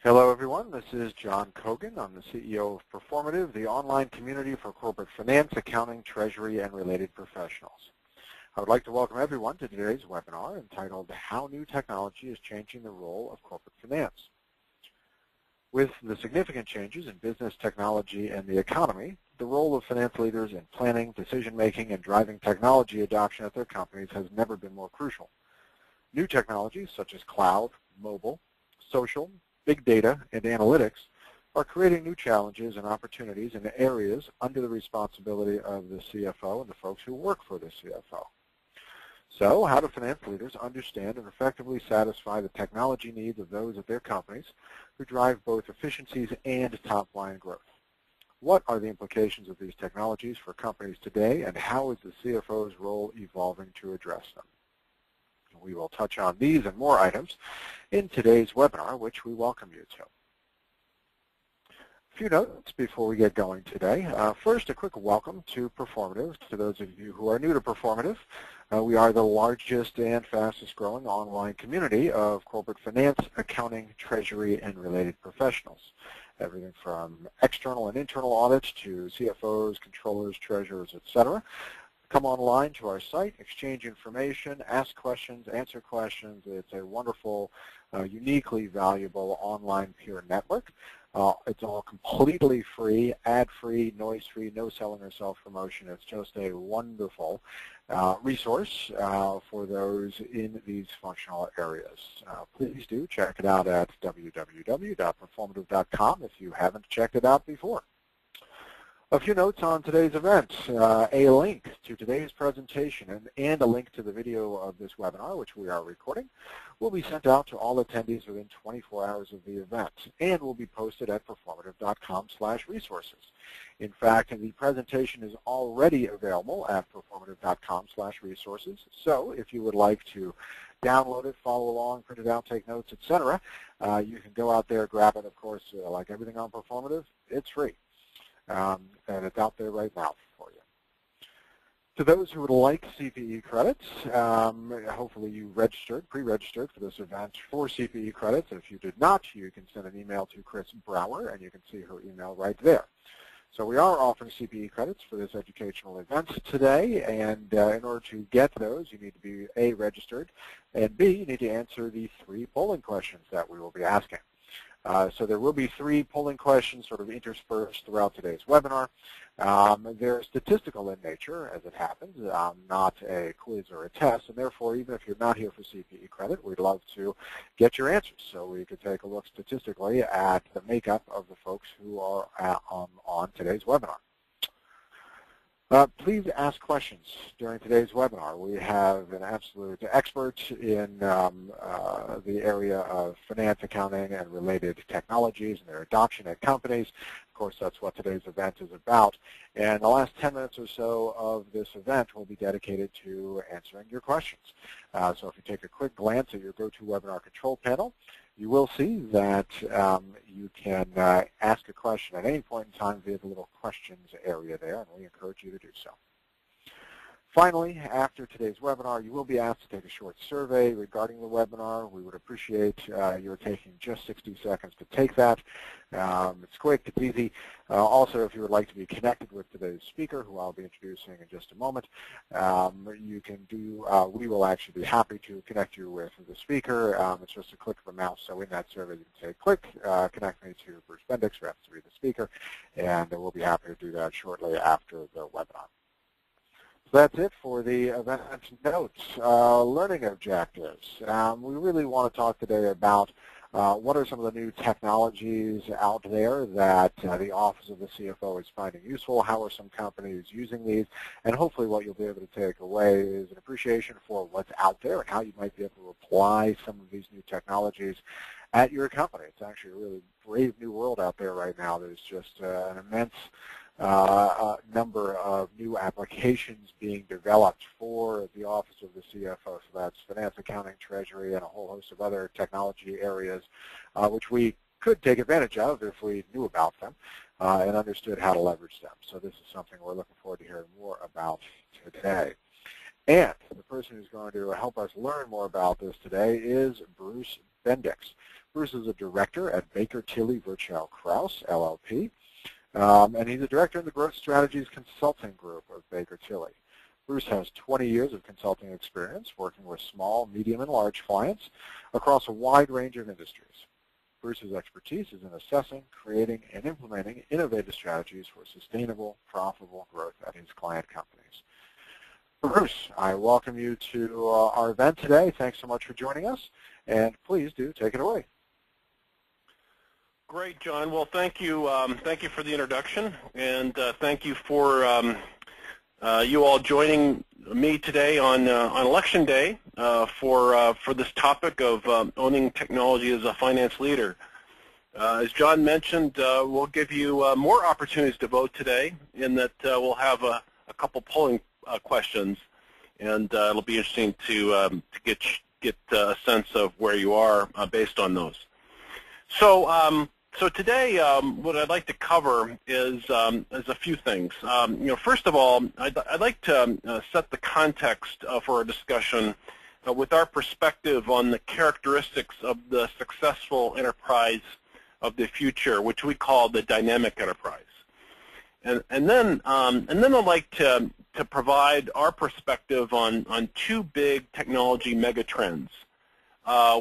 Hello everyone, this is John Kogan. I'm the CEO of Proformative, the online community for corporate finance, accounting, treasury, and related professionals. I would like to welcome everyone to today's webinar entitled How New Technology is Changing the Role of Corporate Finance. With the significant changes in business technology and the economy, the role of finance leaders in planning, decision-making, and driving technology adoption at their companies has never been more crucial. New technologies such as cloud, mobile, social, big data, and analytics are creating new challenges and opportunities in areas under the responsibility of the CFO and the folks who work for the CFO. So how do finance leaders understand and effectively satisfy the technology needs of those at their companies who drive both efficiencies and top-line growth? What are the implications of these technologies for companies today, and how is the CFO's role evolving to address them? We will touch on these and more items in today's webinar, which we welcome you to. A few notes before we get going today. First, a quick welcome to Proformative. To those of you who are new to Proformative, we are the largest and fastest growing online community of corporate finance, accounting, treasury, and related professionals. Everything from external and internal audits to CFOs, controllers, treasurers, etc. Come online to our site, exchange information, ask questions, answer questions. It's a wonderful, uniquely valuable online peer network. It's all completely free, ad-free, noise-free, no selling or self-promotion. It's just a wonderful resource for those in these functional areas. Please do check it out at www.proformative.com if you haven't checked it out before. A few notes on today's event. A link to today's presentation and a link to the video of this webinar, which we are recording, will be sent out to all attendees within 24 hours of the event and will be posted at proformative.com/resources. In fact, the presentation is already available at proformative.com/resources. So if you would like to download it, follow along, print it out, take notes, etc., you can go out there, grab it. Of course, like everything on Proformative, it's free. And it's out there right now for you. To those who would like CPE credits, hopefully you pre-registered for this event for CPE credits. If you did not, you can send an email to Chris Brower, and you can see her email right there. So we are offering CPE credits for this educational event today, and in order to get those, you need to be A, registered, and B, you need to answer the 3 polling questions that we will be asking. So there will be 3 polling questions sort of interspersed throughout today's webinar. They're statistical in nature, as it happens, not a quiz or a test, and therefore, even if you're not here for CPE credit, we'd love to get your answers so we could take a look statistically at the makeup of the folks who are on today's webinar. Please ask questions during today's webinar. We have an absolute expert in the area of finance, accounting, and related technologies and their adoption at companies. Of course, that's what today's event is about. And the last 10 minutes or so of this event will be dedicated to answering your questions. So if you take a quick glance at your GoToWebinar control panel, you will see that you can ask a question at any point in time via the little questions area there, and we encourage you to do so. Finally, after today's webinar, you will be asked to take a short survey regarding the webinar. We would appreciate your taking just 60 seconds to take that. It's quick, it's easy. Also, if you would like to be connected with today's speaker, who I'll be introducing in just a moment, you can do, we will actually be happy to connect you with the speaker. It's just a click of a mouse. So in that survey, you can say, click, connect me to Bruce Bendix, who happens to be the speaker, and we'll be happy to do that shortly after the webinar. So that's it for the event notes. Learning objectives. We really want to talk today about what are some of the new technologies out there that the Office of the CFO is finding useful, how are some companies using these, and hopefully what you'll be able to take away is an appreciation for what's out there and how you might be able to apply some of these new technologies at your company. It's actually a really brave new world out there right now. There's just an immense number of new applications being developed for the Office of the CFO. So that's finance, accounting, treasury, and a whole host of other technology areas which we could take advantage of if we knew about them and understood how to leverage them. So this is something we're looking forward to hearing more about today. And the person who's going to help us learn more about this today is Bruce Bendix. Bruce is a director at Baker Tilly Virchow Krause, LLP, and he's a director in the Growth Strategies Consulting Group of Baker Tilly. Bruce has 20 years of consulting experience working with small, medium, and large clients across a wide range of industries. Bruce's expertise is in assessing, creating, and implementing innovative strategies for sustainable, profitable growth at his client companies. Bruce, I welcome you to our event today. Thanks so much for joining us, and please do take it away. Great, John. Well, thank you. Thank you for the introduction, and thank you for you all joining me today on Election Day for this topic of owning technology as a finance leader. As John mentioned, we'll give you more opportunities to vote today, in that we'll have a couple polling questions, and it'll be interesting to get a sense of where you are based on those. So today, what I'd like to cover is a few things. First of all, I'd like to set the context for our discussion with our perspective on the characteristics of the successful enterprise of the future, which we call the dynamic enterprise. And then I'd like to provide our perspective on two big technology megatrends,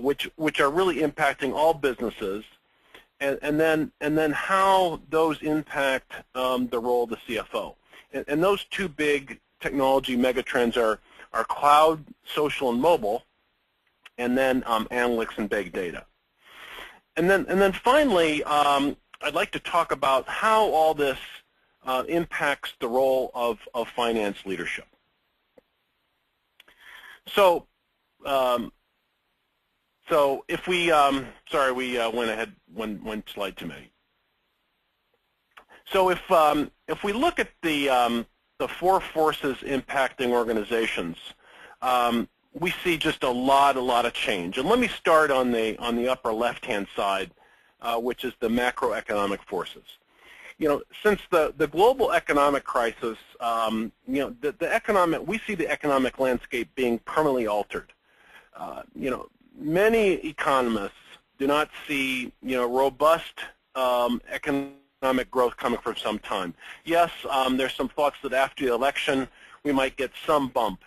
which are really impacting all businesses. And then how those impact the role of the CFO. And those two big technology megatrends are cloud, social, and mobile, and then analytics and big data. And then finally, I'd like to talk about how all this impacts the role of finance leadership. So if we, sorry, we went ahead one slide too many. So if we look at the four forces impacting organizations, we see just a lot of change. And let me start on the upper left-hand side, which is the macroeconomic forces. Since the global economic crisis, we see the economic landscape being permanently altered. Many economists do not see, robust economic growth coming for some time. Yes, there's some thoughts that after the election we might get some bump.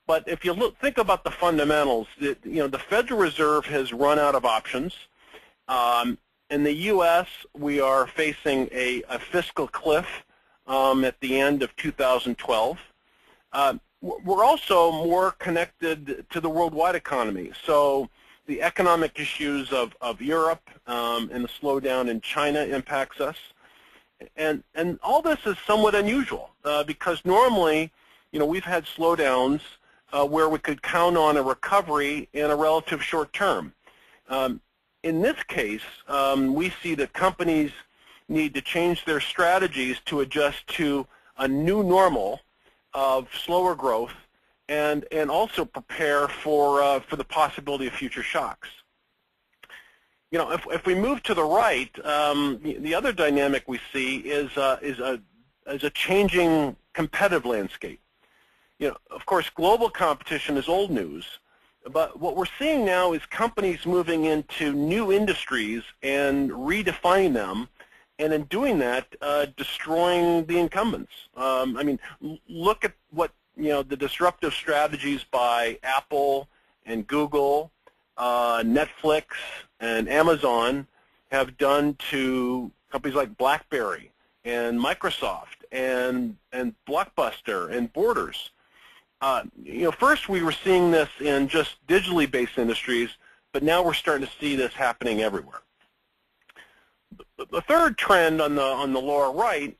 But if you think about the fundamentals, the Federal Reserve has run out of options. In the U.S., we are facing a fiscal cliff at the end of 2012. We're also more connected to the worldwide economy. So the economic issues of Europe and the slowdown in China impacts us. And all this is somewhat unusual because normally, we've had slowdowns where we could count on a recovery in a relative short term. In this case, we see that companies need to change their strategies to adjust to a new normal of slower growth and also prepare for the possibility of future shocks. If we move to the right, the other dynamic we see is a changing competitive landscape. Of course, global competition is old news, but what we're seeing now is companies moving into new industries and redefining them, and in doing that, destroying the incumbents. Look at what the disruptive strategies by Apple and Google, Netflix, and Amazon have done to companies like BlackBerry and Microsoft and Blockbuster and Borders. First we were seeing this in just digitally based industries, but now we're starting to see this happening everywhere. The third trend on the lower right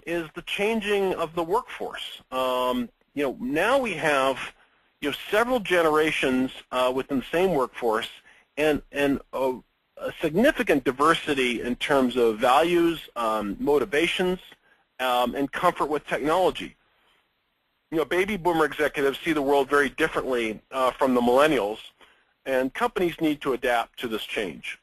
is the changing of the workforce. Now we have several generations within the same workforce and a significant diversity in terms of values, motivations, and comfort with technology. Baby boomer executives see the world very differently from the millennials, and companies need to adapt to this change.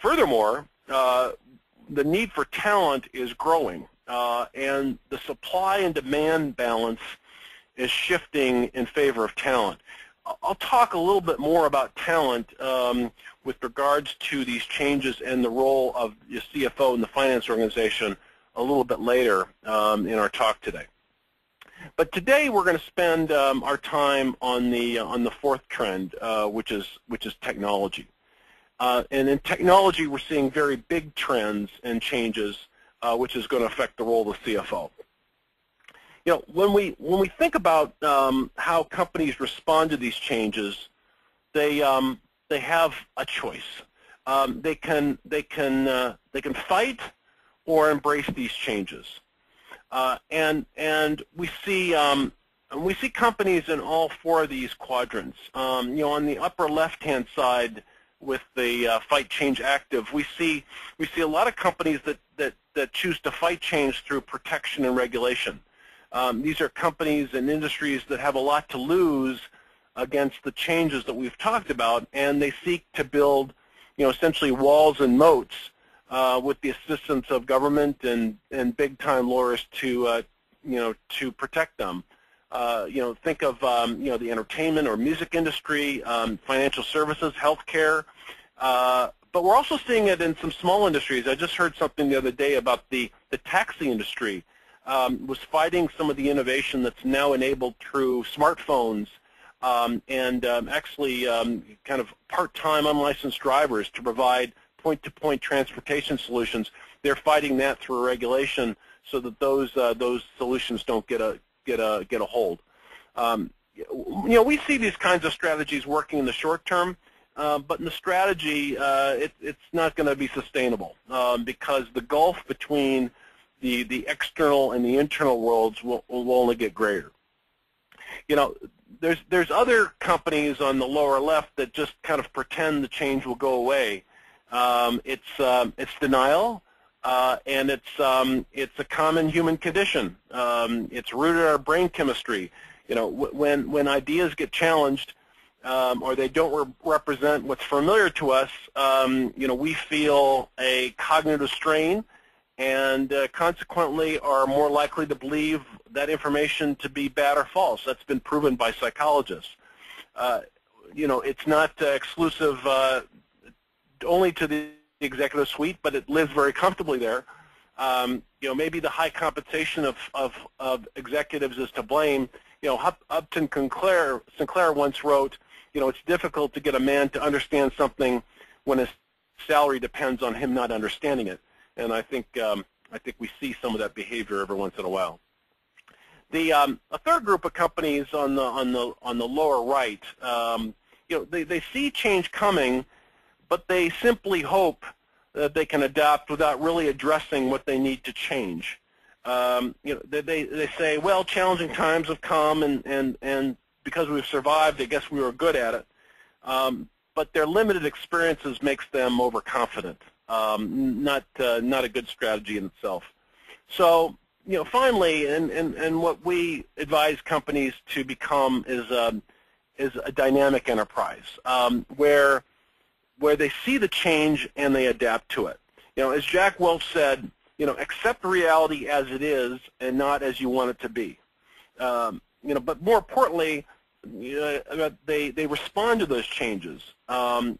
Furthermore, the need for talent is growing, and the supply and demand balance is shifting in favor of talent. I'll talk a little bit more about talent with regards to these changes and the role of the CFO in the finance organization a little bit later in our talk today. But today we're going to spend our time on the fourth trend, which is technology. And in technology, we're seeing very big trends and changes, which is going to affect the role of the CFO. You know, when we think about how companies respond to these changes, they have a choice. They can fight or embrace these changes, and we see companies in all four of these quadrants. You know, on the upper left-hand side with the fight, change, active, we see a lot of companies that choose to fight change through protection and regulation. These are companies and industries that have a lot to lose against the changes that we've talked about, and they seek to build, you know, essentially walls and moats with the assistance of government and big-time lawyers to, you know, to protect them. You know, think of, you know, the entertainment or music industry, financial services, healthcare. But we're also seeing it in some small industries. I just heard something the other day about the taxi industry. Was fighting some of the innovation that's now enabled through smartphones and actually kind of part-time unlicensed drivers to provide point-to-point transportation solutions. They're fighting that through regulation so that those solutions don't get a hold. You know, we see these kinds of strategies working in the short term, but in the strategy, it's not going to be sustainable because the gulf between the external and the internal worlds will only get greater. You know, there's other companies on the lower left that just kind of pretend the change will go away. It's denial, and it's a common human condition. It's rooted in our brain chemistry. You know, when ideas get challenged or they don't represent what's familiar to us, you know, we feel a cognitive strain, and consequently are more likely to believe that information to be bad or false. That's been proven by psychologists. You know, it's not exclusive only to the executive suite, but it lives very comfortably there. You know, maybe the high compensation of executives is to blame. You know, Upton Sinclair once wrote, you know, it's difficult to get a man to understand something when his salary depends on him not understanding it. And I think we see some of that behavior every once in a while. A third group of companies on the lower right, you know, they see change coming, but they simply hope that they can adapt without really addressing what they need to change. You know, they say, well, challenging times have come, and because we've survived, I guess we were good at it. But their limited experiences makes them overconfident. Not a good strategy in itself. So, you know, finally, and what we advise companies to become is a dynamic enterprise where they see the change and they adapt to it. You know, as Jack Welch said, you know, accept reality as it is and not as you want it to be. You know, but more importantly, they respond to those changes, and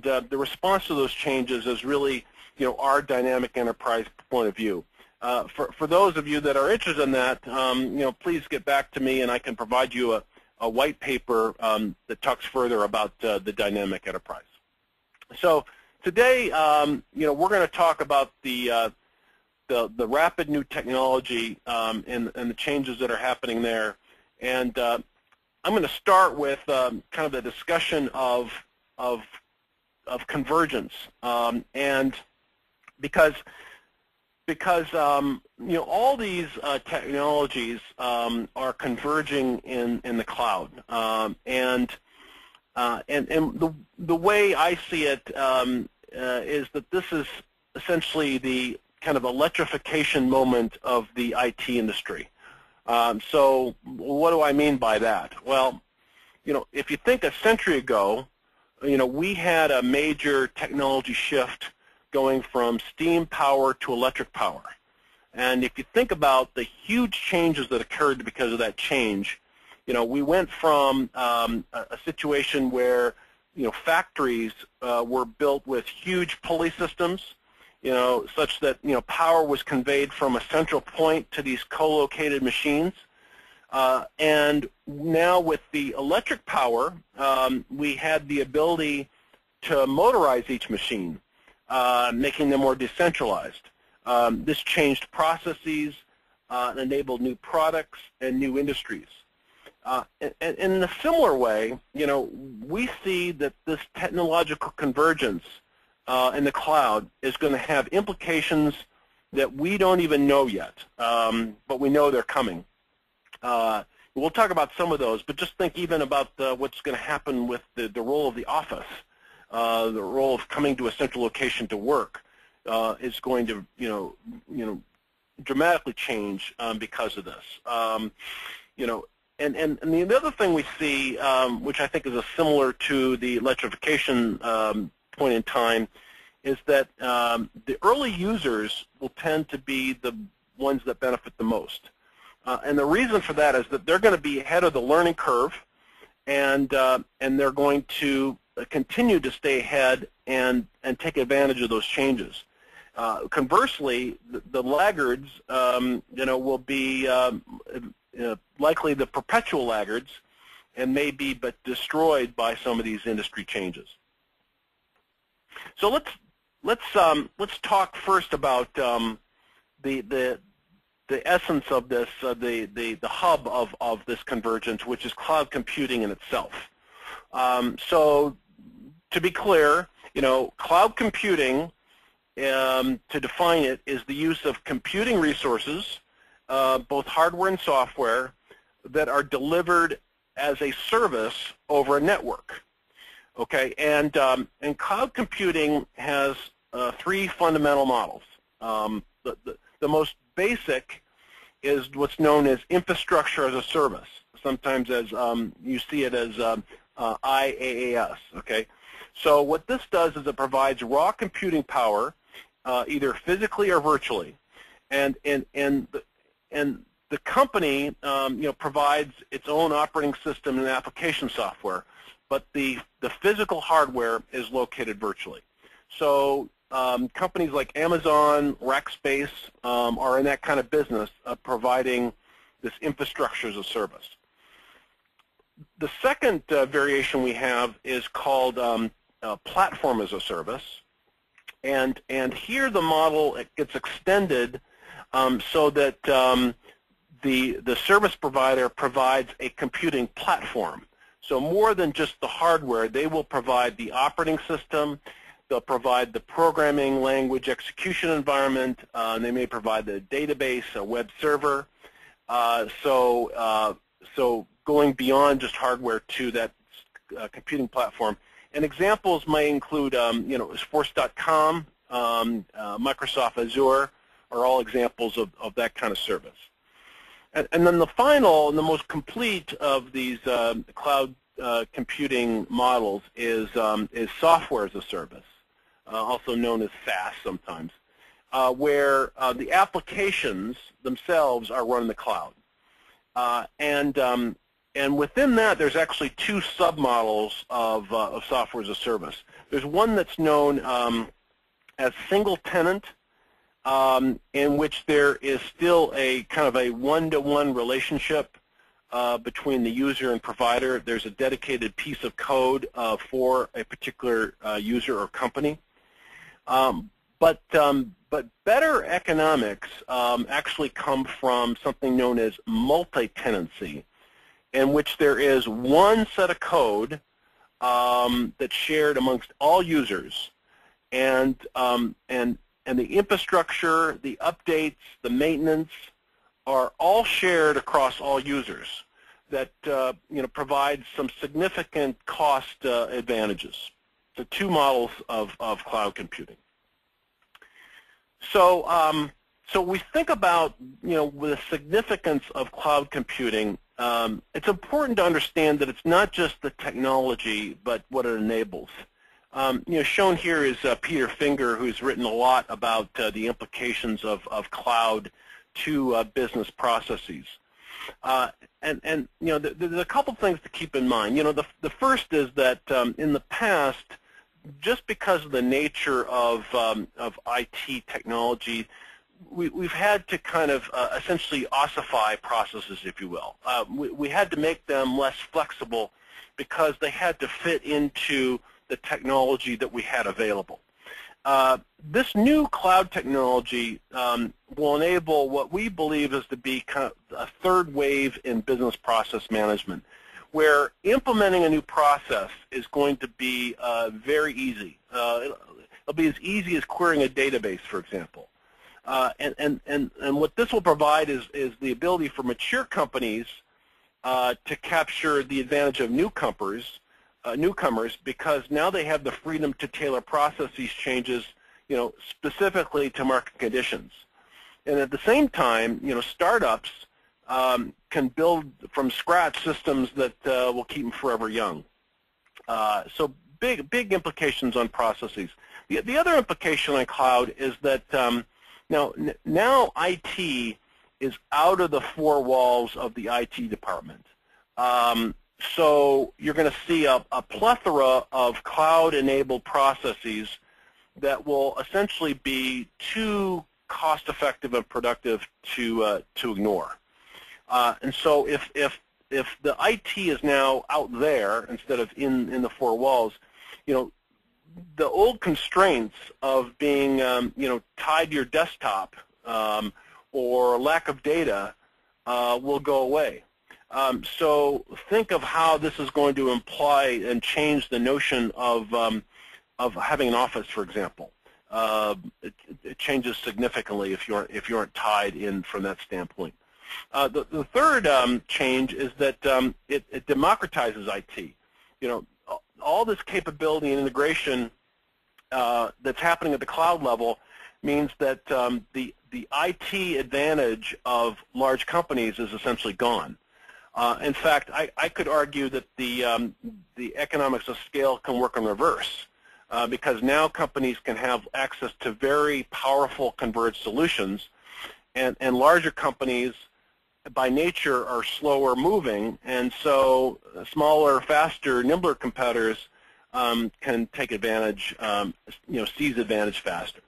the response to those changes is really, you know, our dynamic enterprise point of view. For those of you that are interested in that, you know, please get back to me, and I can provide you a white paper that talks further about the dynamic enterprise. So today, you know, we're going to talk about the rapid new technology and the changes that are happening there, and I'm going to start with kind of a discussion of convergence, and because you know, all these technologies are converging in the cloud, and the way I see it is that this is essentially the kind of electrification moment of the IT industry. So what do I mean by that? Well, you know, if you think a century ago, you know, we had a major technology shift going from steam power to electric power. And if you think about the huge changes that occurred because of that change, We went from a situation where factories were built with huge pulley systems, such that power was conveyed from a central point to these co-located machines. And now with the electric power, we had the ability to motorize each machine, making them more decentralized. This changed processes and enabled new products and new industries. And in a similar way, we see that this technological convergence in the cloud is going to have implications that we don't even know yet, but we know they're coming. We'll talk about some of those, but just think even about what's going to happen with the role of the office. The role of coming to a central location to work is going to, dramatically change because of this. And the other thing we see, which I think is similar to the electrification point in time, is that the early users will tend to be the ones that benefit the most. And the reason for that is that they're going to be ahead of the learning curve, and they're going to continue to stay ahead and take advantage of those changes. Conversely, the laggards, will be likely the perpetual laggards, and may be but destroyed by some of these industry changes. So let's talk first about the essence of this, the hub of this convergence, which is cloud computing in itself. So to be clear, cloud computing, to define it, is the use of computing resources, both hardware and software, that are delivered as a service over a network. Okay, and cloud computing has three fundamental models. The most basic is what's known as infrastructure as a service. Sometimes as you see it as IaaS. Okay, so what this does is it provides raw computing power, either physically or virtually, and the company provides its own operating system and application software, but the physical hardware is located virtually. So companies like Amazon, Rackspace are in that kind of business of providing this infrastructure as a service. The second variation we have is called platform as a service, and here the model gets extended so that the service provider provides a computing platform. So more than just the hardware, they will provide the operating system, they'll provide the programming language execution environment, and they may provide the database, a web server. So going beyond just hardware to that computing platform. And examples may include, Force.com, Microsoft Azure are all examples of that kind of service. And then the final and the most complete of these cloud computing models is software as a service, also known as SaaS sometimes, where the applications themselves are run in the cloud. And within that, there's actually two submodels of software as a service. There's one that's known as single tenant, in which there is still a kind of a one-to-one relationship between the user and provider. There's a dedicated piece of code for a particular user or company. But better economics actually come from something known as multi-tenancy, in which there is one set of code that's shared amongst all users, and the infrastructure, the updates, the maintenance are all shared across all users. That provides some significant cost advantages. So two models of cloud computing. So we think about the significance of cloud computing. It's important to understand that it's not just the technology, but what it enables. Shown here is Peter Finger, who's written a lot about the implications of cloud to business processes. And there's a couple things to keep in mind. The first is that in the past, just because of the nature of IT technology, we've had to kind of essentially ossify processes, if you will. We had to make them less flexible because they had to fit into the technology that we had available. This new cloud technology will enable what we believe is to be kind of a third wave in business process management, where implementing a new process is going to be very easy. It'll be as easy as querying a database, for example. And what this will provide is the ability for mature companies to capture the advantage of newcomers, because now they have the freedom to tailor processes changes, specifically to market conditions. And at the same time, startups can build from scratch systems that will keep them forever young. So big implications on processes. The other implication on cloud is that now IT is out of the four walls of the IT department. So you're going to see a plethora of cloud-enabled processes that will essentially be too cost-effective and productive to ignore. And so if the IT is now out there instead of in the four walls, the old constraints of being tied to your desktop or lack of data will go away. So think of how this is going to imply and change the notion of having an office, for example. It changes significantly if you aren't tied in from that standpoint. The third change is that it democratizes IT. All this capability and integration that's happening at the cloud level means that the IT advantage of large companies is essentially gone. In fact, I could argue that the economics of scale can work in reverse, because now companies can have access to very powerful converged solutions, and larger companies by nature are slower moving, and so smaller, faster, nimbler competitors can take advantage, seize advantage faster.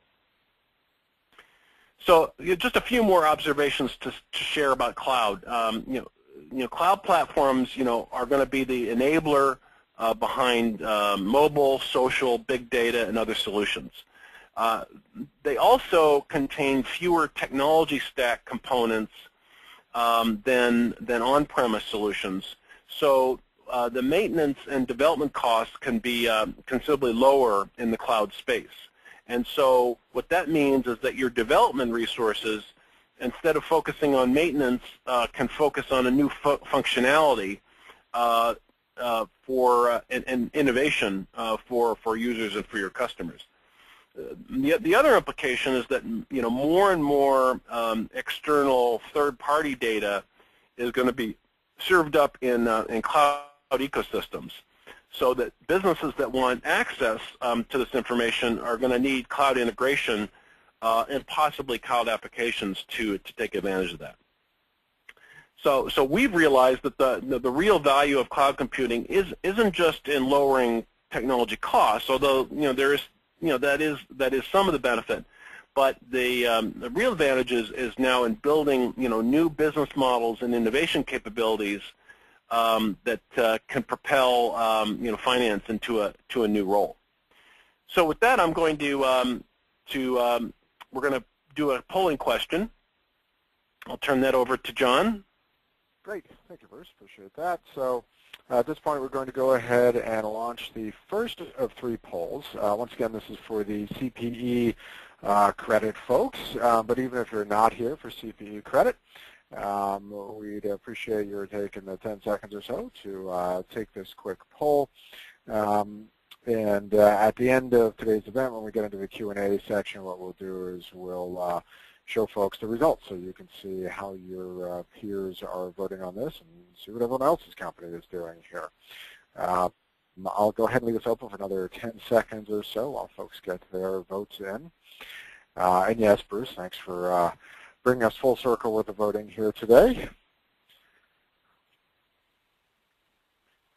So just a few more observations to share about cloud. Cloud platforms, are going to be the enabler behind mobile, social, big data, and other solutions. They also contain fewer technology stack components than on-premise solutions. So the maintenance and development costs can be considerably lower in the cloud space. And so what that means is that your development resources, instead of focusing on maintenance, can focus on a new functionality and innovation for users and for your customers. The other implication is that more and more external third-party data is going to be served up in cloud ecosystems, so that businesses that want access to this information are going to need cloud integration and possibly cloud applications to take advantage of that. So we've realized that the real value of cloud computing isn't just in lowering technology costs, although there is that is some of the benefit, but the real advantage is now in building new business models and innovation capabilities that can propel finance into a new role. So with that, I'm going to we're going to do a polling question. I'll turn that over to John. Great. Thank you, Bruce. Appreciate that. So at this point, we're going to go ahead and launch the first of 3 polls. Once again, this is for the CPE credit folks, but even if you're not here for CPE credit, we'd appreciate your taking the 10 seconds or so to take this quick poll. And at the end of today's event, when we get into the Q&A section, what we'll do is we'll show folks the results so you can see how your peers are voting on this and see what everyone else's company is doing here. I'll go ahead and leave this open for another 10 seconds or so while folks get their votes in. And yes, Bruce, thanks for bringing us full circle with the voting here today.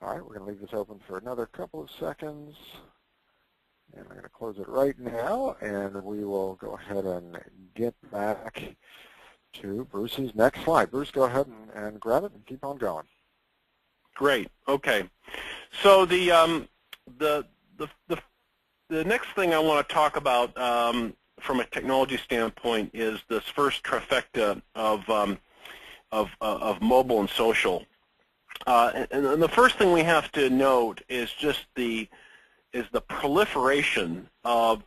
All right, we're going to leave this open for another couple of seconds. And I'm going to close it right now, and we will go ahead and get back to Bruce's next slide. Bruce, go ahead and grab it and keep on going. Great. Okay. So the next thing I want to talk about from a technology standpoint is this first trifecta of mobile and social. And the first thing we have to note is just the proliferation of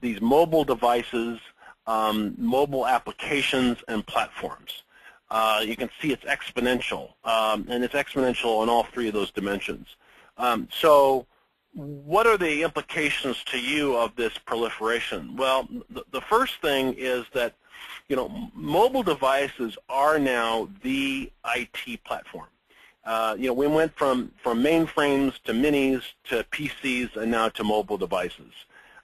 these mobile devices, mobile applications, and platforms. You can see it's exponential, and it's exponential in all three of those dimensions. So what are the implications to you of this proliferation? Well, the first thing is that, you know, mobile devices are now the IT platform. You know, we went from mainframes to minis to PCs and now to mobile devices.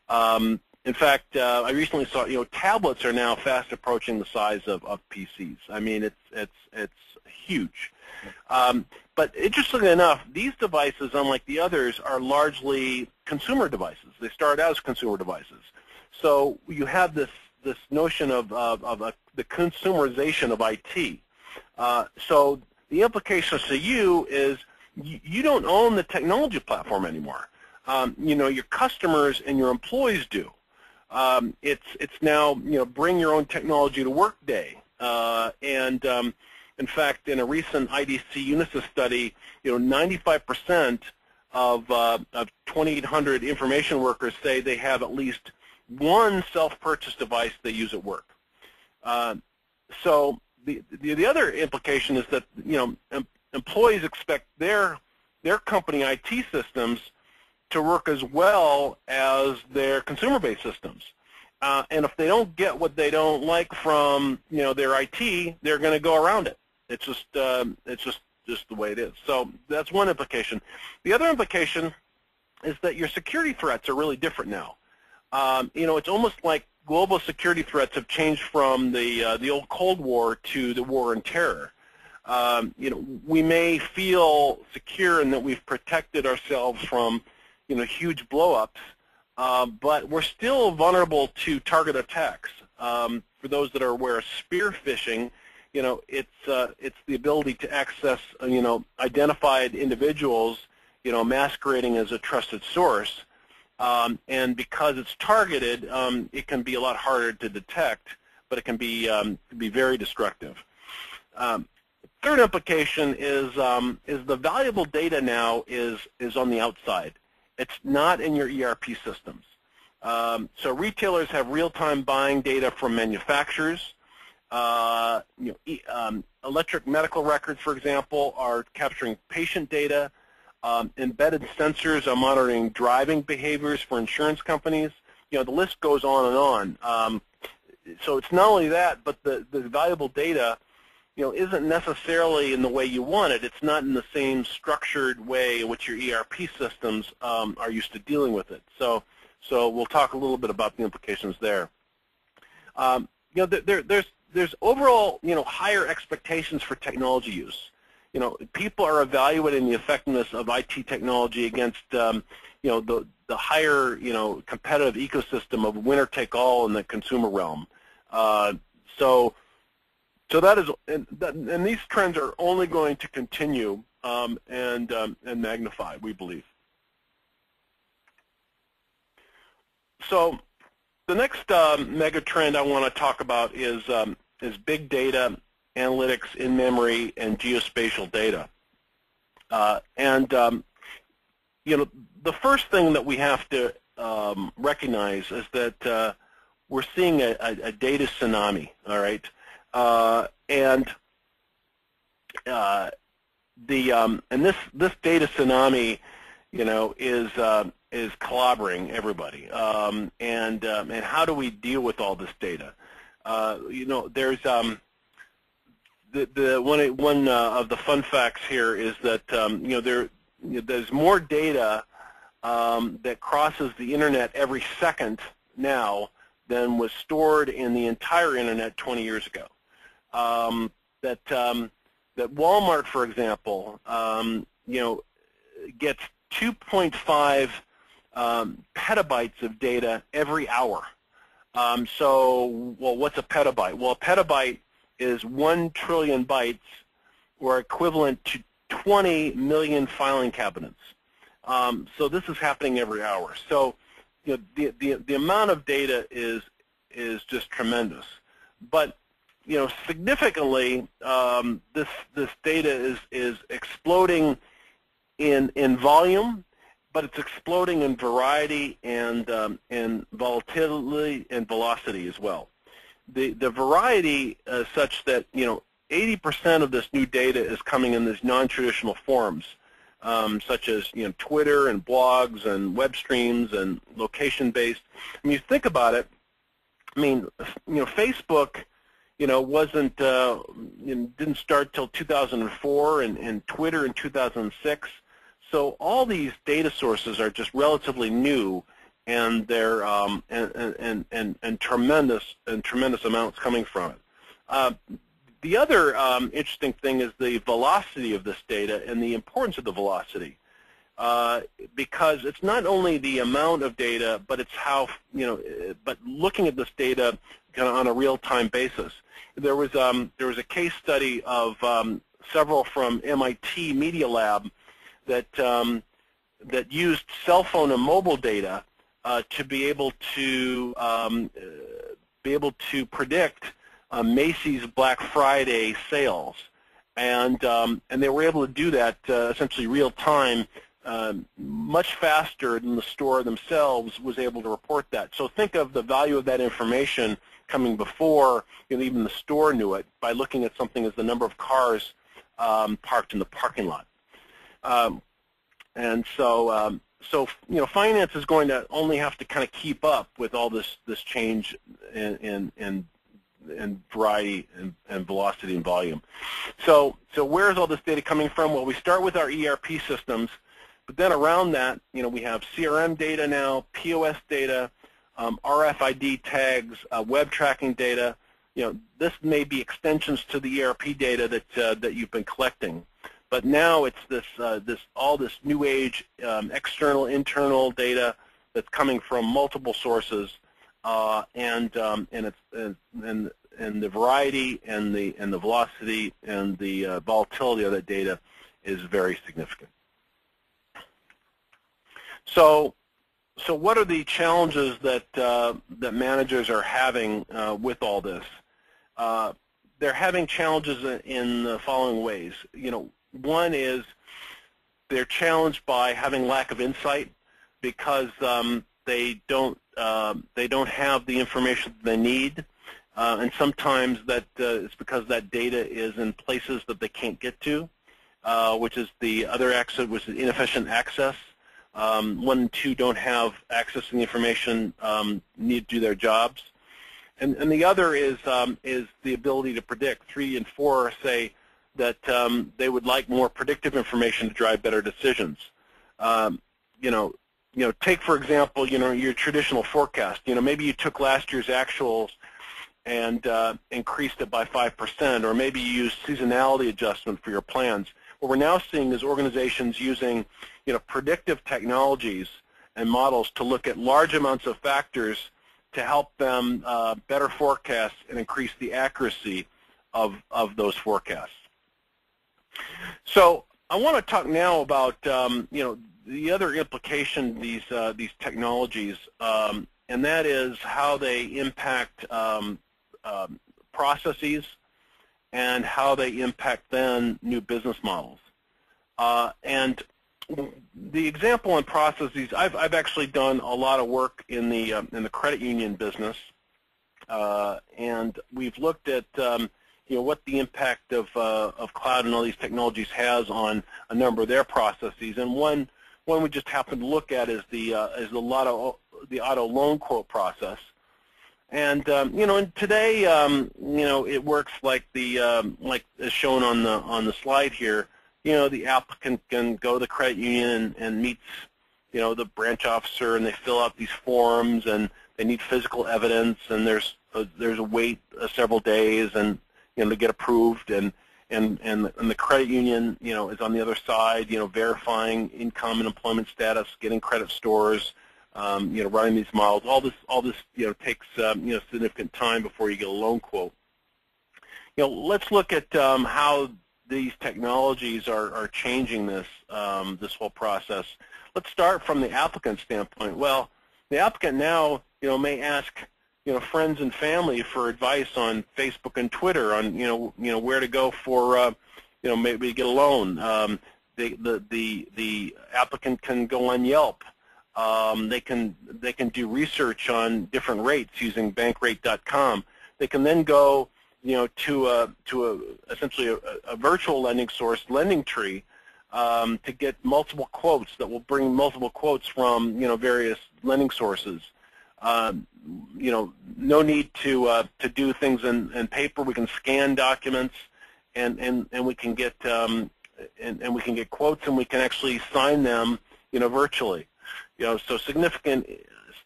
In fact, I recently saw, you know, tablets are now fast approaching the size of PCs. I mean, it's huge. But interestingly enough, these devices, unlike the others, are largely consumer devices. They start out as consumer devices. So you have this notion of the consumerization of IT. So the implications to you is you don't own the technology platform anymore. You know, your customers and your employees do. It's now, you know, bring your own technology to work day. In fact, in a recent IDC Unisys study, you know, 95% of 2,800 information workers say they have at least one self-purchased device they use at work. So the other implication is that, you know, employees expect their company IT systems to work as well as their consumer-based systems. And if they don't get what they don't like from, you know, their IT, they're going to go around it. It's just the way it is. So that's one implication. The other implication is that your security threats are really different now. You know, it's almost like global security threats have changed from the old Cold War to the war on terror. You know, we may feel secure in that we've protected ourselves from, you know, huge blowups, but we're still vulnerable to target attacks. For those that are aware of spear phishing, you know, it's the ability to access, you know, identified individuals, you know, masquerading as a trusted source. And because it's targeted, it can be a lot harder to detect, but it can be very destructive. Third implication is the valuable data now is on the outside. It's not in your ERP systems. So retailers have real-time buying data from manufacturers. You know, electric medical records, for example, are capturing patient data. Embedded sensors are monitoring driving behaviors for insurance companies. You know, the list goes on and on. So it's not only that, but the valuable data, you know, isn't necessarily in the way you want it. It's not in the same structured way in which your ERP systems are used to dealing with it. So we'll talk a little bit about the implications there. You know, there's overall, you know, higher expectations for technology use. You know, people are evaluating the effectiveness of IT technology against, you know, the higher, you know, competitive ecosystem of winner take all in the consumer realm. So that is, and these trends are only going to continue and magnify, we believe. So the next mega trend I want to talk about is big data, analytics, in-memory, and geospatial data. You know, the first thing that we have to recognize is that we're seeing a data tsunami, all right? And this data tsunami, you know, is clobbering everybody. And how do we deal with all this data? You know, there's one of the fun facts here is that you know, there's more data that crosses the internet every second now than was stored in the entire internet 20 years ago. That Walmart, for example, gets 2.5 petabytes of data every hour. Well, what's a petabyte? Well, a petabyte is 1 trillion bytes, or equivalent to 20 million filing cabinets. So this is happening every hour. So the amount of data is just tremendous. But significantly, this data is exploding in volume, but it's exploding in variety and volatility and velocity as well. The variety is such that 80% of this new data is coming in these non-traditional forms, such as Twitter and blogs and web streams and location-based. When you think about it, Facebook, wasn't didn't start till 2004, and Twitter in 2006. So all these data sources are just relatively new, and they're and tremendous amounts coming from it. The other interesting thing is the velocity of this data and the importance of the velocity, because it's not only the amount of data, but it's how but looking at this data kind of on a real-time basis. There was a case study of several from MIT Media Lab that used cell phone and mobile data to be able to predict Macy's Black Friday sales, and they were able to do that essentially real time, much faster than the store themselves was able to report that. So think of the value of that information coming before even the store knew it, by looking at something as the number of cars parked in the parking lot. And so finance is going to only have to kind of keep up with all this change in variety and velocity and volume. So where is all this data coming from? Well, we start with our ERP systems, but then around that, we have CRM data now, POS data, RFID tags, web tracking data. This may be extensions to the ERP data that you've been collecting. But now it's all this new age external, internal data that's coming from multiple sources, and the variety and the velocity and the volatility of that data is very significant. So what are the challenges that managers are having with all this? They're having challenges in the following ways. One is they're challenged by having lack of insight, because they don't have the information they need, and sometimes that it's because that data is in places that they can't get to, which is the other access, which is inefficient access. 1 and 2 don't have access to the information need to do their jobs, and the other is the ability to predict. 3 and 4 say that they would like more predictive information to drive better decisions. Take for example, your traditional forecast. Maybe you took last year's actuals and increased it by 5%, or maybe you used seasonality adjustment for your plans. What we're now seeing is organizations using predictive technologies and models to look at large amounts of factors to help them better forecast and increase the accuracy of those forecasts. So I want to talk now about the other implication these technologies, and that is how they impact processes and how they impact then new business models. And the example on processes, I've actually done a lot of work in the credit union business, and we've looked at what the impact of cloud and all these technologies has on a number of their processes. And one we just happen to look at is the auto loan quote process. And and today it works like like as shown on the slide here. The applicant can go to the credit union and meets the branch officer, and they fill out these forms, and they need physical evidence, and there's a wait several days, and to get approved, and and the credit union, is on the other side, verifying income and employment status, getting credit scores, running these models. All this, takes significant time before you get a loan quote. Let's look at how these technologies are changing this whole process. Let's start from the applicant standpoint. Well, the applicant now, may ask, friends and family for advice on Facebook and Twitter on, where to go for, maybe get a loan. The applicant can go on Yelp. They can do research on different rates using bankrate.com. They can then go, to essentially a virtual lending source, Lending Tree, to get multiple quotes that will bring multiple quotes from, various lending sources. No need to do things in paper. We can scan documents, and we can get and we can get quotes, and we can actually sign them, virtually. So significant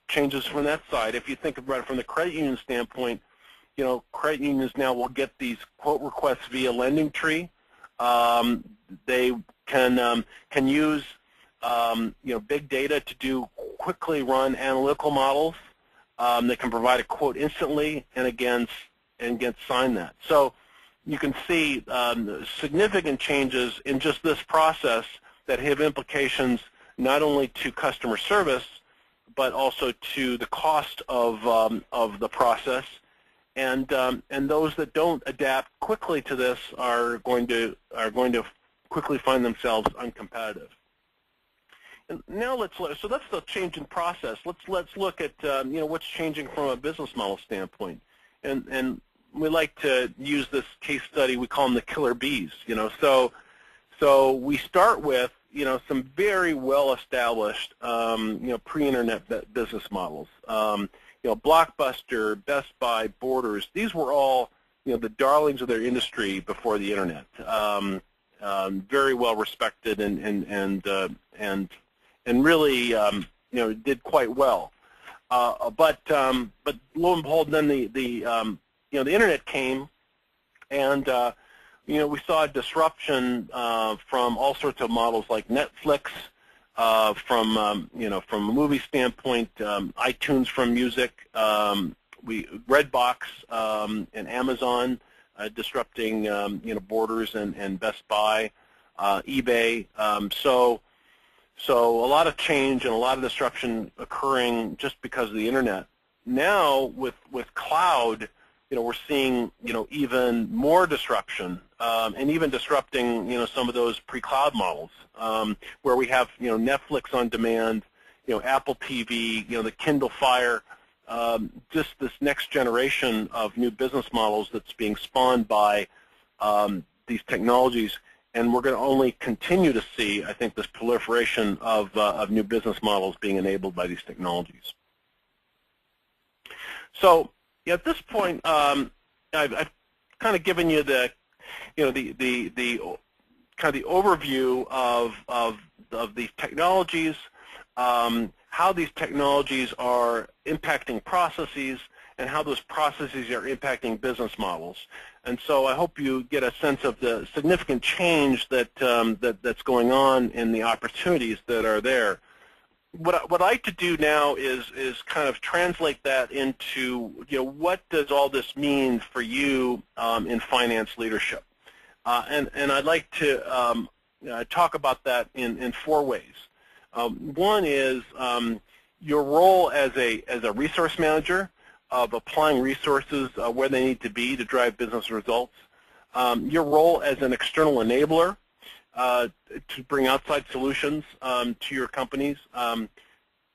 changes from that side. If you think about it from the credit union standpoint, credit unions now will get these quote requests via Lending Tree. They can use big data to do quickly run analytical models. They can provide a quote instantly and get sign that. So you can see significant changes in just this process that have implications not only to customer service, but also to the cost of the process. And those that don't adapt quickly to this are going to quickly find themselves uncompetitive. And now so that's the change in process. Let's look at what's changing from a business model standpoint. And we like to use this case study. We call them the killer bees. So we start with some very well-established pre-internet business models. Blockbuster, Best Buy, Borders. These were all the darlings of their industry before the internet. Very well respected and really did quite well. But lo and behold, then the internet came, and we saw a disruption from all sorts of models like Netflix, from a movie standpoint, iTunes from music, Redbox and Amazon disrupting Borders and Best Buy, eBay. So a lot of change and a lot of disruption occurring just because of the internet. Now with cloud, we're seeing even more disruption, and even disrupting some of those pre-cloud models, where we have Netflix on demand, Apple TV, the Kindle Fire, just this next generation of new business models that's being spawned by these technologies. And we're going to only continue to see, I think, this proliferation of new business models being enabled by these technologies. So at this point, I've kind of given you the kind of the overview of these technologies, how these technologies are impacting processes, and how those processes are impacting business models. And so I hope you get a sense of the significant change that's going on in the opportunities that are there. What I'd like to do now is kind of translate that into what does all this mean for you in finance leadership, and I'd like to talk about that in four ways. One is your role as a resource manager, of applying resources where they need to be to drive business results. Your role as an external enabler to bring outside solutions to your companies.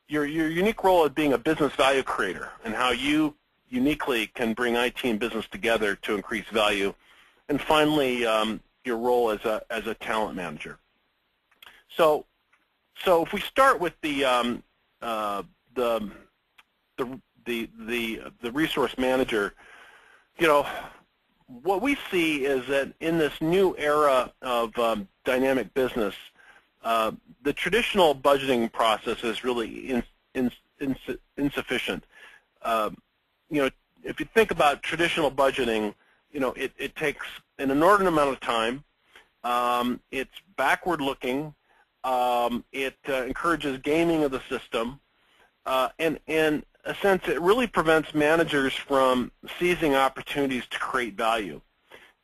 Your unique role as being a business value creator, and how you uniquely can bring IT and business together to increase value. And finally, your role as a talent manager. So if we start with the resource manager, what we see is that in this new era of dynamic business, the traditional budgeting process is really insufficient. If you think about traditional budgeting, it takes an inordinate amount of time. It's backward-looking. It encourages gaming of the system, and in a sense, it really prevents managers from seizing opportunities to create value.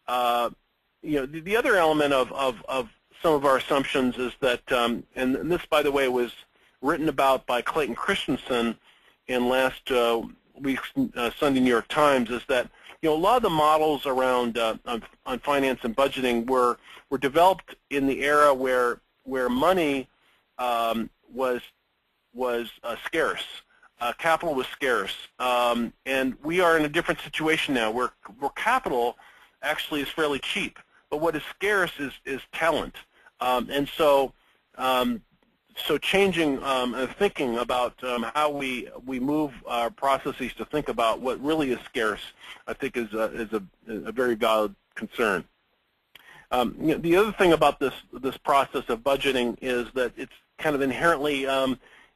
The other element of some of our assumptions is that, and this, by the way, was written about by Clayton Christensen in last week's Sunday New York Times, is that a lot of the models around on finance and budgeting were developed in the era where money was scarce, capital was scarce, and we are in a different situation now where capital actually is fairly cheap, but what is scarce is talent, and so changing and thinking about how we move our processes to think about what really is scarce, I think is a very valid concern. The other thing about this process of budgeting is that it's kind of inherently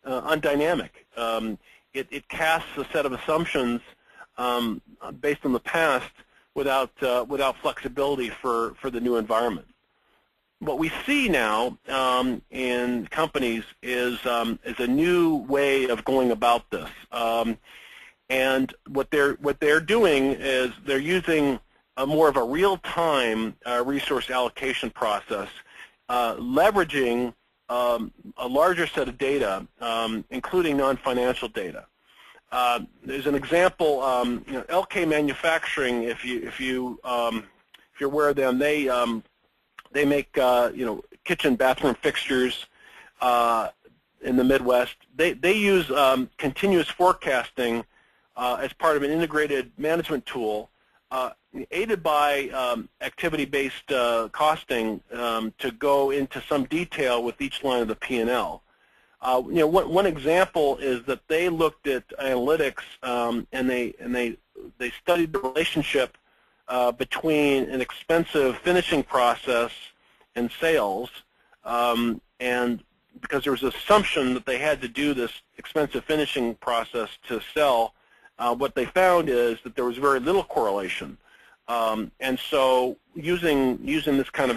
undynamic. It casts a set of assumptions based on the past without flexibility for the new environment. What we see now in companies is a new way of going about this, and what they're doing is they're using more of a real-time resource allocation process, leveraging a larger set of data, including non-financial data. There's an example, LK Manufacturing. If you're aware of them, they make kitchen bathroom fixtures in the Midwest. They use continuous forecasting as part of an integrated management tool, aided by activity-based costing to go into some detail with each line of the P&L. One example is that they looked at analytics and they studied the relationship between an expensive finishing process and sales, and because there was an assumption that they had to do this expensive finishing process to sell, what they found is that there was very little correlation. And so using this kind of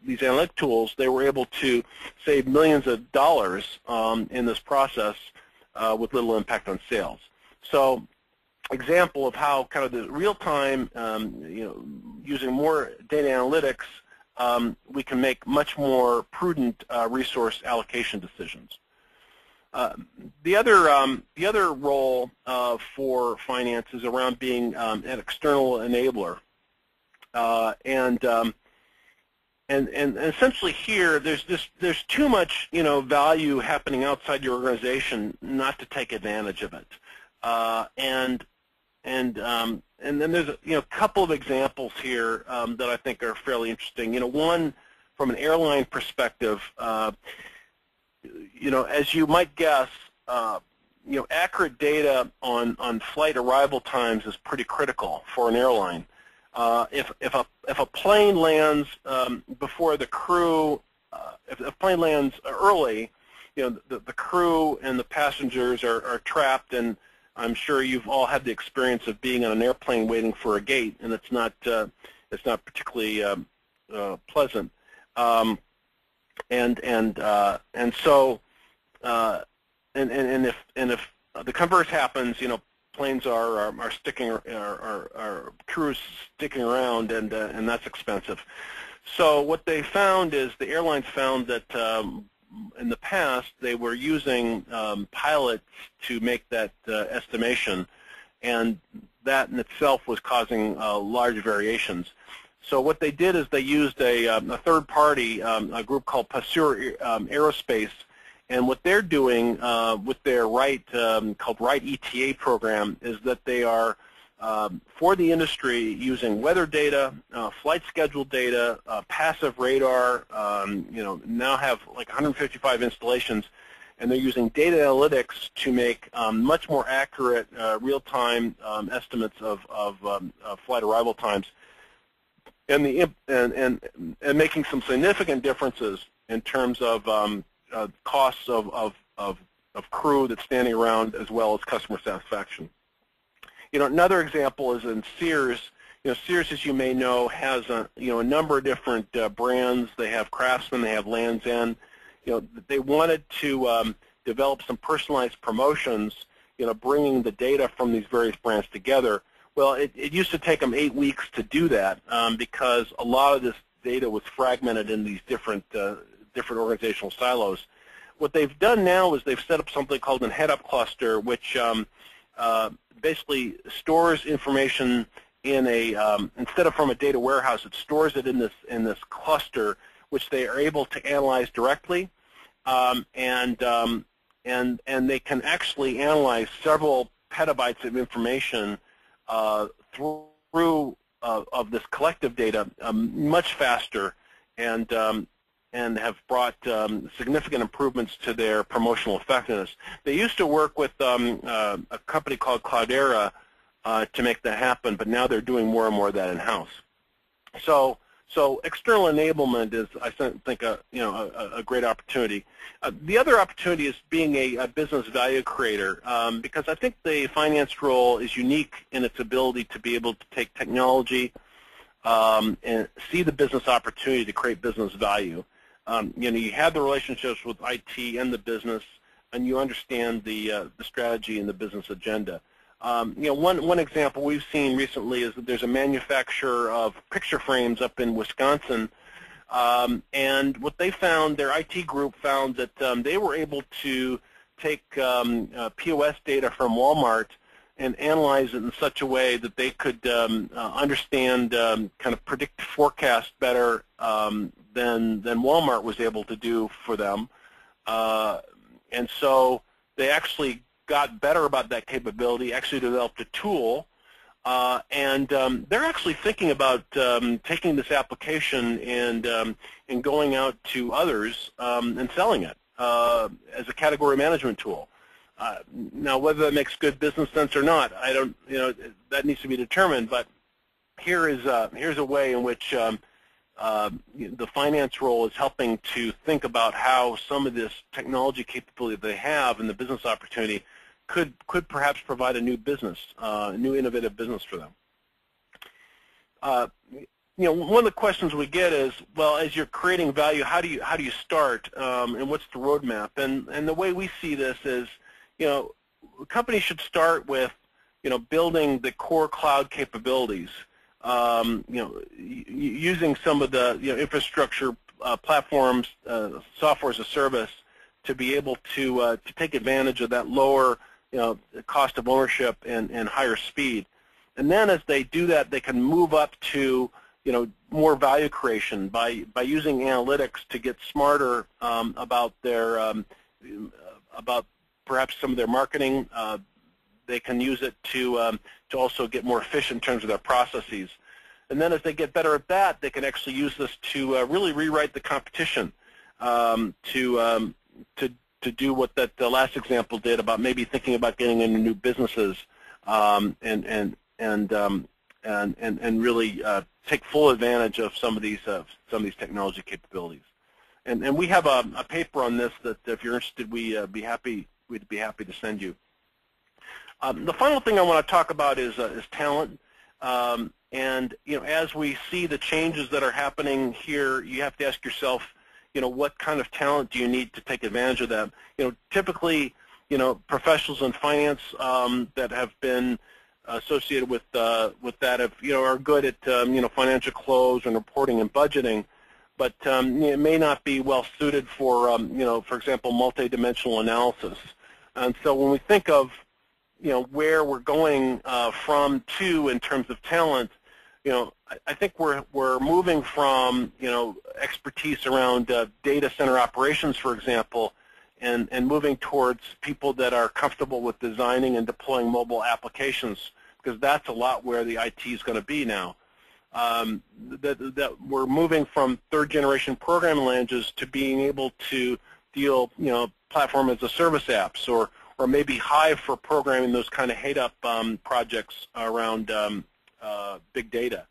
these analytic tools, they were able to save millions of dollars in this process with little impact on sales. So example of how kind of the real-time, using more data analytics, we can make much more prudent resource allocation decisions. The other role for finance is around being an external enabler, and essentially here there's too much value happening outside your organization not to take advantage of it, and then there's a couple of examples here that I think are fairly interesting. One from an airline perspective. As you might guess, accurate data on flight arrival times is pretty critical for an airline. If a plane lands before the crew, if a plane lands early, the crew and the passengers are trapped, and I'm sure you've all had the experience of being on an airplane waiting for a gate, and it's not particularly pleasant. And so if the converse happens, planes are sticking, are crews sticking around, and that's expensive. So what they found is the airlines found that in the past they were using pilots to make that estimation, and that in itself was causing large variations. So what they did is they used a third party, a group called Passeur Aerospace, and what they're doing with their called Right ETA program is that they are, for the industry, using weather data, flight schedule data, passive radar, now have like 155 installations, and they're using data analytics to make much more accurate real-time estimates of flight arrival times, and making some significant differences in terms of costs of crew that's standing around, as well as customer satisfaction. Another example is in Sears. Sears, as you may know, has a number of different brands. They have Craftsman, they have Lands' End. They wanted to develop some personalized promotions, bringing the data from these various brands together. Well, it used to take them 8 weeks to do that because a lot of this data was fragmented in these different organizational silos. What they've done now is they've set up something called an head-up cluster, which basically stores information in instead of from a data warehouse, it stores it in this cluster, which they are able to analyze directly, and they can actually analyze several petabytes of information through of this collective data much faster, and have brought significant improvements to their promotional effectiveness. They used to work with a company called Cloudera to make that happen, but now they're doing more and more of that in-house. So external enablement is, I think, a great opportunity. The other opportunity is being a business value creator, because I think the finance role is unique in its ability to be able to take technology and see the business opportunity to create business value. You have the relationships with IT and the business, and you understand the strategy and the business agenda. One example we've seen recently is that there's a manufacturer of picture frames up in Wisconsin, and what they found, their IT group found that they were able to take POS data from Walmart and analyze it in such a way that they could understand, kind of predict forecast better than Walmart was able to do for them. And so they actually got better about that capability, actually developed a tool, and they're actually thinking about taking this application and going out to others and selling it as a category management tool. Now, whether that makes good business sense or not, I don't, that needs to be determined. But here's a way in which the finance role is helping to think about how some of this technology capability they have and the business opportunity could perhaps provide a new business, a new innovative business for them. One of the questions we get is, well, as you're creating value, how do you start, and what's the roadmap? And the way we see this is, companies should start with, building the core cloud capabilities. Using some of the infrastructure platforms, software as a service, to be able to take advantage of that lower cost of ownership and higher speed. And then as they do that, they can move up to more value creation by using analytics to get smarter about their about perhaps some of their marketing. They can use it to also get more efficient in terms of their processes. And then as they get better at that, they can actually use this to really rewrite the competition, to do what the last example did about maybe thinking about getting into new businesses, and really take full advantage of some of these technology capabilities. And we have a paper on this that if you're interested, we'd be happy to send you. The final thing I want to talk about is talent. And as we see the changes that are happening here, you have to ask yourself, what kind of talent do you need to take advantage of them? Typically, professionals in finance that have been associated with that are good at financial close and reporting and budgeting, but it may not be well suited for for example, multidimensional analysis. And so when we think of where we're going from to in terms of talent, I think we're moving from expertise around data center operations, for example, and moving towards people that are comfortable with designing and deploying mobile applications, because that's a lot where the IT is going to be now. That we're moving from third-generation programming languages to being able to deal, platform as a service apps, or maybe Hive for programming those kind of head-up projects around big data.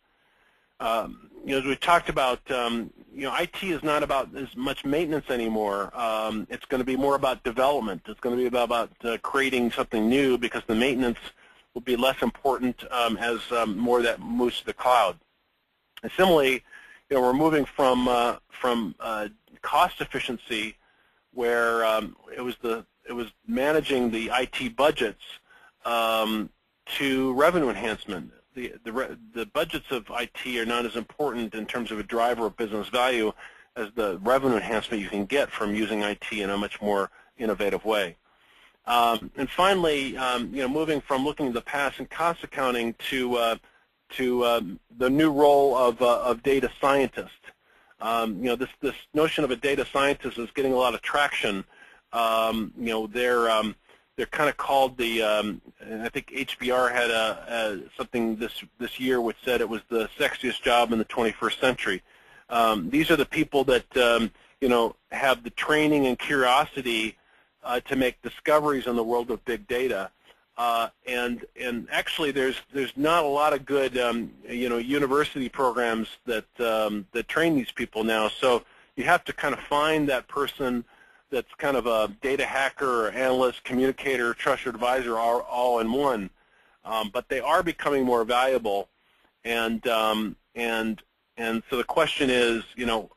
As we talked about, IT is not about as much maintenance anymore. It's going to be more about development. It's going to be about creating something new, because the maintenance will be less important as more of that moves to the cloud. And similarly, we're moving from cost efficiency, where it was managing the IT budgets, to revenue enhancement. The budgets of IT are not as important in terms of a driver of business value as the revenue enhancement you can get from using IT in a much more innovative way. And finally, moving from looking at the past and cost accounting to the new role of data scientist. This notion of a data scientist is getting a lot of traction. They're kind of called the. I think HBR had something this year which said it was the sexiest job in the 21st century. These are the people that have the training and curiosity to make discoveries in the world of big data. And actually, there's not a lot of good university programs that train these people now. So you have to kind of find that person that's kind of a data hacker or analyst, communicator, trusted advisor, all in one. But they are becoming more valuable, and so the question is,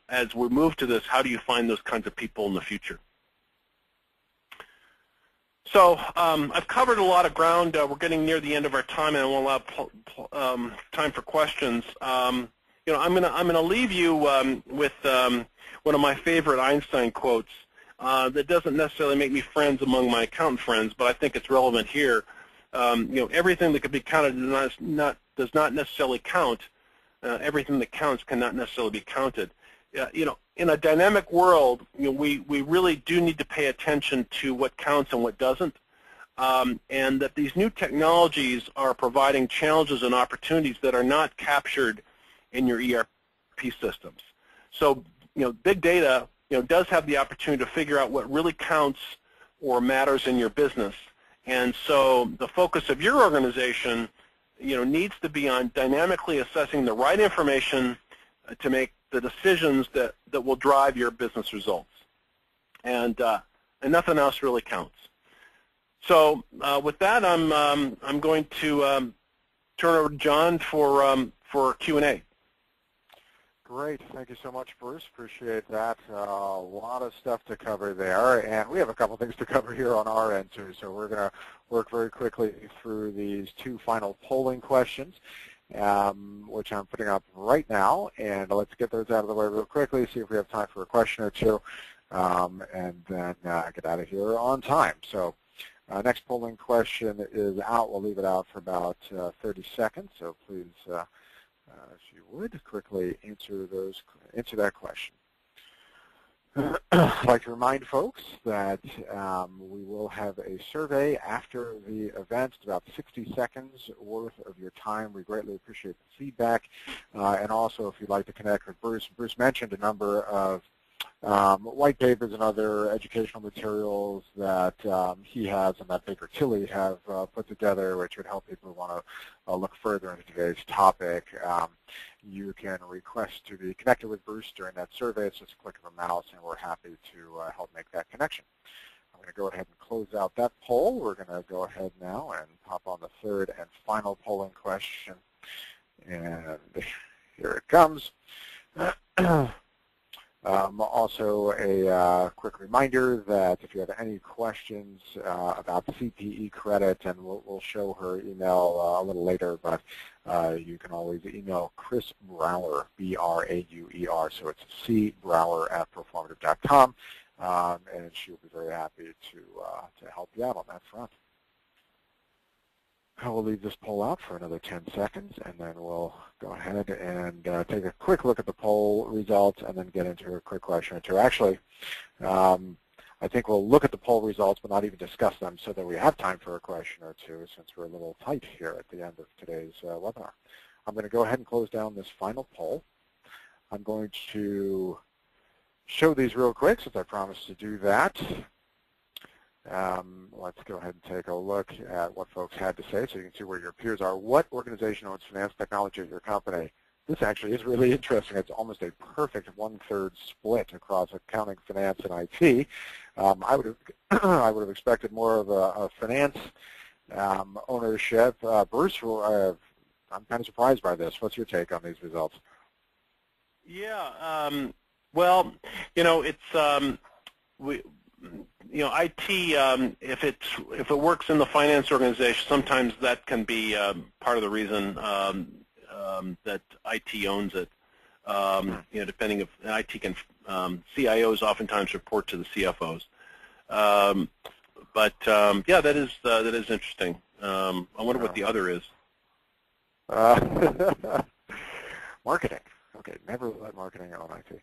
as we move to this, how do you find those kinds of people in the future? So I've covered a lot of ground. We're getting near the end of our time, and I want to allow time for questions. I'm gonna leave you with one of my favorite Einstein quotes that doesn't necessarily make me friends among my accountant friends, but I think it's relevant here. Everything that could be counted does not necessarily count. Everything that counts cannot necessarily be counted. In a dynamic world, we really do need to pay attention to what counts and what doesn't, and that these new technologies are providing challenges and opportunities that are not captured in your ERP systems. So, big data, does have the opportunity to figure out what really counts or matters in your business, and so the focus of your organization, needs to be on dynamically assessing the right information to make the decisions that will drive your business results, and nothing else really counts. So with that, I'm going to turn over to John for Q&A. Great, thank you so much, Bruce. Appreciate that. A lot of stuff to cover there, and we have a couple things to cover here on our end too. So we're going to work very quickly through these two final polling questions, which I'm putting up right now, and let's get those out of the way real quickly, see if we have time for a question or two, and then get out of here on time. So next polling question is out. We'll leave it out for about 30 seconds, so please, if you would, quickly answer that question. I'd like to remind folks that we will have a survey after the event. It's about 60 seconds worth of your time. We greatly appreciate the feedback. And also, if you'd like to connect with Bruce, Bruce mentioned a number of white papers and other educational materials that he has and that Baker Tilly have put together, which would help people who want to look further into today's topic. You can request to be connected with Bruce during that survey. It's just a click of a mouse, and we're happy to help make that connection. I'm going to go ahead and close out that poll. We're going to go ahead now and pop on the third and final polling question. And here it comes. Also, a quick reminder that if you have any questions about CPE credit, and we'll show her email a little later, but you can always email Chris Brauer, B-R-A-U-E-R, so it's cbrower@proformative.com, and she'll be very happy to help you out on that front. I will leave this poll out for another 10 seconds, and then we'll go ahead and take a quick look at the poll results and then get into a quick question or two. Actually, I think we'll look at the poll results but not even discuss them so that we have time for a question or two, since we're a little tight here at the end of today's webinar. I'm going to go ahead and close down this final poll. I'm going to show these real quick since I promised to do that. Let's go ahead and take a look at what folks had to say so you can see where your peers are. What organization owns finance technology at your company? This actually is really interesting. It's almost a perfect 1/3 split across accounting, finance, and IT. I would have expected more of a finance ownership. Bruce, I'm kind of surprised by this. What's your take on these results? Yeah, well, it's IT. If it works in the finance organization, sometimes that can be part of the reason that IT owns it. Depending if IT can, CIOs oftentimes report to the CFOs. Yeah, that is interesting. I wonder what the other is. Marketing. Okay, never let marketing own IT.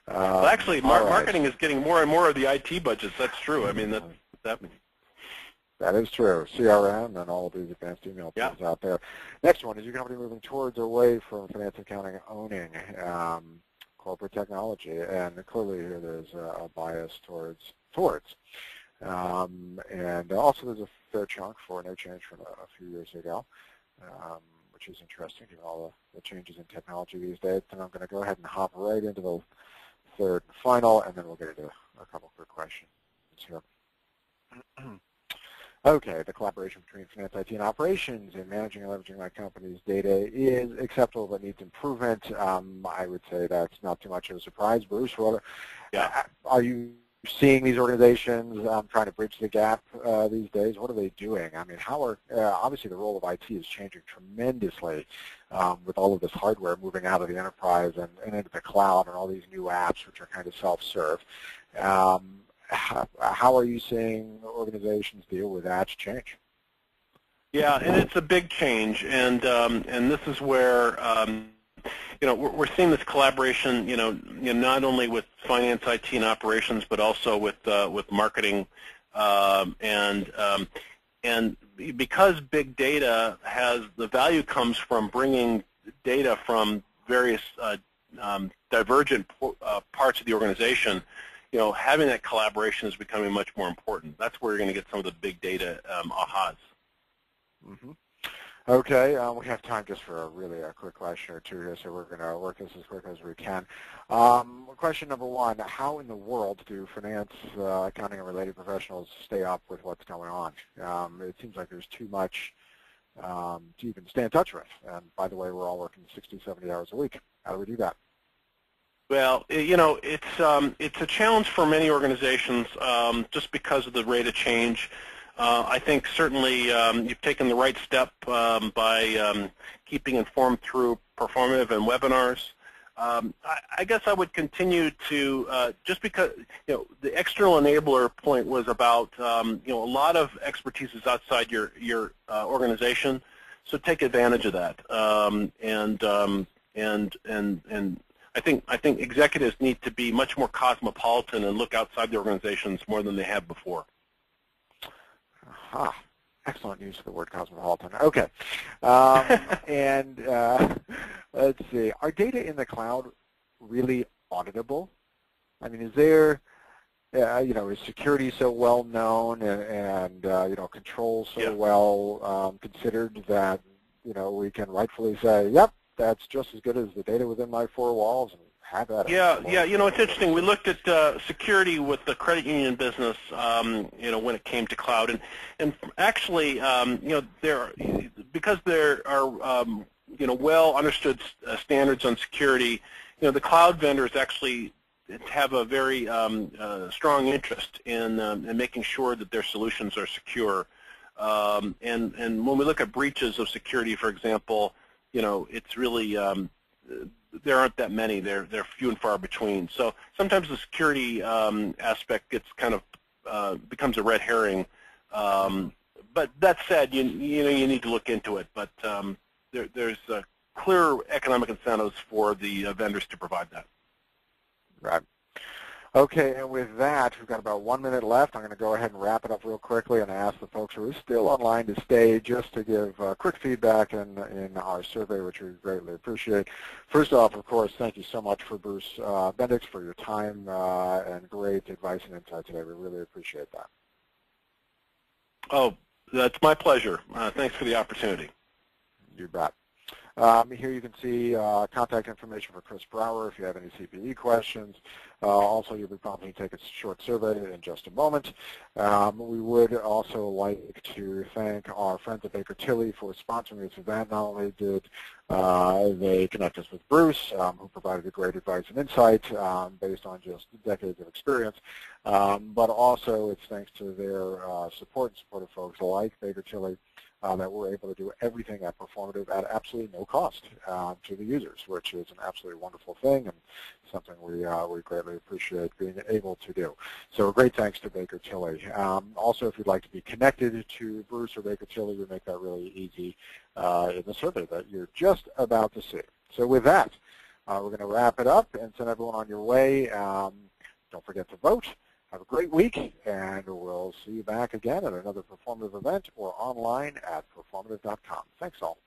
Well, actually, marketing is getting more and more of the IT budgets. That's true. I mean, that is true. CRM and all of these advanced email tools out there. Next one, is your company moving towards or away from finance accounting owning corporate technology? And clearly here there's a bias towards. And also there's a fair chunk for no change from a few years ago, which is interesting given all the changes in technology these days. And I'm going to go ahead and hop right into the third and final, and then we'll get into a couple quick questions here. Okay, the collaboration between finance, IT, and operations in managing and leveraging my company's data is acceptable but needs improvement. I would say that's not too much of a surprise. Bruce, are you seeing these organizations trying to bridge the gap these days? What are they doing? I mean, how are obviously the role of IT is changing tremendously with all of this hardware moving out of the enterprise and into the cloud and all these new apps which are kind of self-serve. How are you seeing organizations deal with that change? Yeah, and it's a big change, and this is where we're seeing this collaboration, not only with finance, IT, and operations, but also with marketing, and because big data the value comes from bringing data from various divergent parts of the organization. Having that collaboration is becoming much more important. That's where you're going to get some of the big data ahas. Mm-hmm. Okay, we have time just for a quick question or two here, so we're going to work this as quick as we can. Question number one, how in the world do finance, accounting, and related professionals stay up with what's going on? It seems like there's too much to even stay in touch with. And by the way, we're all working 60, 70 hours a week. How do we do that? Well, it's a challenge for many organizations just because of the rate of change. I think certainly you've taken the right step by keeping informed through Proformative and webinars. I guess I would continue to, just because, the external enabler point was about, a lot of expertise is outside your organization, so take advantage of that. And I think executives need to be much more cosmopolitan and look outside the organizations more than they have before. Aha. Excellent use of the word cosmopolitan. Okay. And let's see. Are data in the cloud really auditable? I mean, is there, is security so well known and controls so well considered that, we can rightfully say, yep, that's just as good as the data within my four walls and have that. Yeah, it's interesting. We looked at security with the credit union business, when it came to cloud, and actually, because there are, well understood standards on security, the cloud vendors actually have a very strong interest in making sure that their solutions are secure. And when we look at breaches of security, for example, it's really there aren't that many. They're few and far between. So sometimes the security aspect gets kind of becomes a red herring. But that said, you need to look into it. But there's clear economic incentives for the vendors to provide that. Right. Okay, and with that, we've got about 1 minute left. I'm going to go ahead and wrap it up real quickly and ask the folks who are still online to stay just to give quick feedback in our survey, which we greatly appreciate. First off, of course, thank you so much for Bruce Bendix for your time and great advice and insight today. We really appreciate that. Oh, that's my pleasure. Thanks for the opportunity. You bet. Here you can see contact information for Chris Brower if you have any CPE questions. Also, you'll be prompted to take a short survey in just a moment. We would also like to thank our friends at Baker Tilly for sponsoring this event. Not only did they connect us with Bruce, who provided great advice and insight based on just decades of experience, but also it's thanks to their support and support of folks like Baker Tilly that we're able to do everything at Proformative at absolutely no cost to the users, which is an absolutely wonderful thing and something we greatly appreciate being able to do. So a great thanks to Baker Tilly. Also, if you'd like to be connected to Bruce or Baker Tilly, we make that really easy in the survey that you're just about to see. So with that, we're going to wrap it up and send everyone on your way. Don't forget to vote. Have a great week, and we'll see you back again at another Proformative event or online at proformative.com. Thanks all.